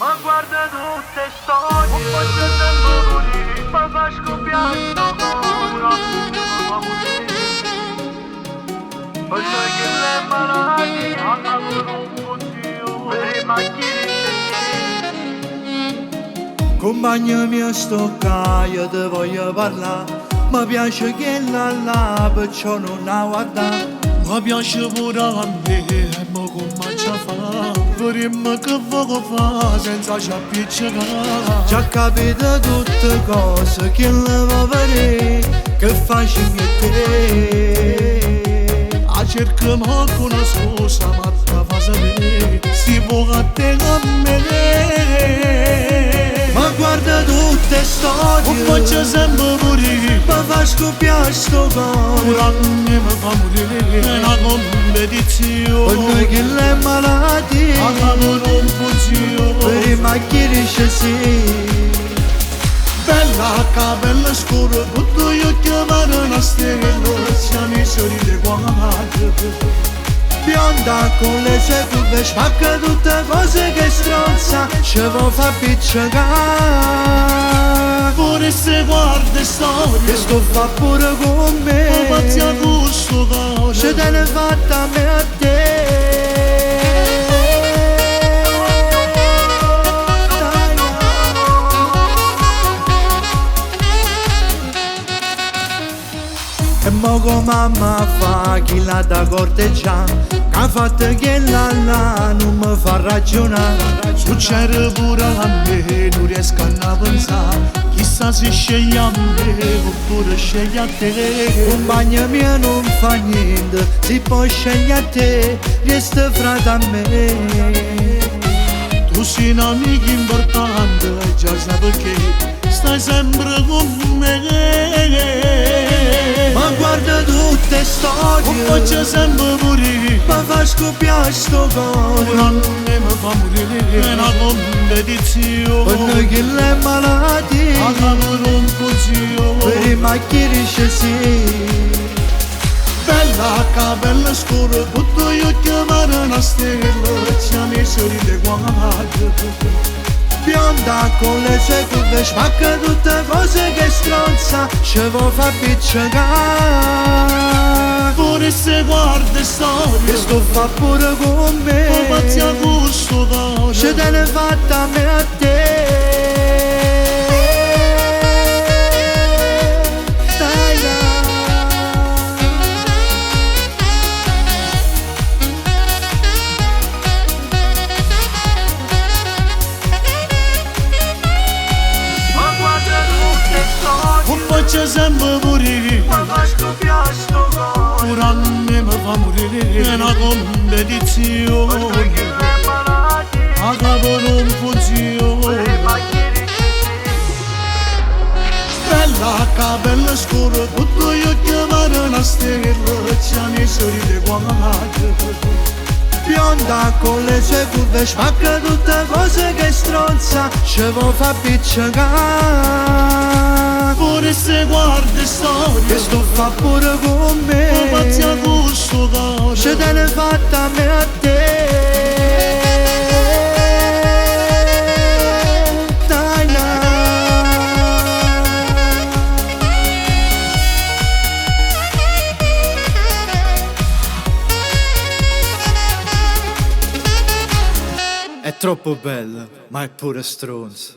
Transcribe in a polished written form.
Mă guardă tutte storie, mă faccio sempre morire, mă faci copiare sto ora, mă fa morire. Poi sai che le malattie hanno un consiglio, vedremo a chi Compagno mio sto qua, io te voglio parlare. Mi piace che là, perciò non la guarda. Mi piace pure a me, ma come ci fa? Vorremmo che fuoco fa senza ci appiccicare. Già capito tutte cose che le va vedere, che faccio a te. A cercare una scusa, ma te fa sapere, si può a te con me. Ma guarda tutte storie, Mi faccio sempre morire, mi fa scoppiare sto cuore. ora mi fa morire, è una competizione. Per noi che le malattie, A capo non funziona. per i macchini dice sì. Bella bella scura, tutto io chiamare una stella, siamo i soli le guardie. Bionda con le sue curve, spacca tutte cose che stronza, ci vuoi fa piccicare. Pure se guarda Che storia, sto fa pure con me, pazzi a gusto ce te caro. ne fatta a me a te. E mo con mamma fa chi l'ha da corteggiare, che ha fatto che là non mi fa ragionare. Succede pure a me, non riesco a pensare, chissà se sceglie a me oppure sceglie a te. Compagna mia non fa niente, si può scegliere a te, resta frate a me. Tu sei un amico importante, già sai perché, stai sempre con me. Ma guarda tutte Mi storie, faccio sempre morire, mi fa scoppiare sto cuore. ora mi fa morire, è una competizione. Per noi che le malattie, A capo non funziona. per i macchini dice sì. Bella bella scura, tutto io chiamare una stella, siamo i soli le guardie. Bionda con le sue curve, spacca tutte cose che stronza, ci vuoi fa piccicare. Pure se guarda Che storia, sto fa pure con pazzi a me, gusto caro. ce te ne fatta a me a te. Dai, dai. Ma guarda tutte Mi storie, faccio sempre morire, mă faci copiare sto cuore, ora mi fa morire, è una competizione. poi che le malattie A capo non funziona. vedremo a chi Bella bella scura, tutto io chiamare una stella, siamo i soli le guardie. Bionda con le sue curve, spacca tutte cose che stronza, ci vuoi fa piccicare. Pure se guarda Che storia, sto fa pure con pazzi a me, gusto caro. ce te ne fatta a me a te. Dai, dai. È troppo bella, ma è pure stronza.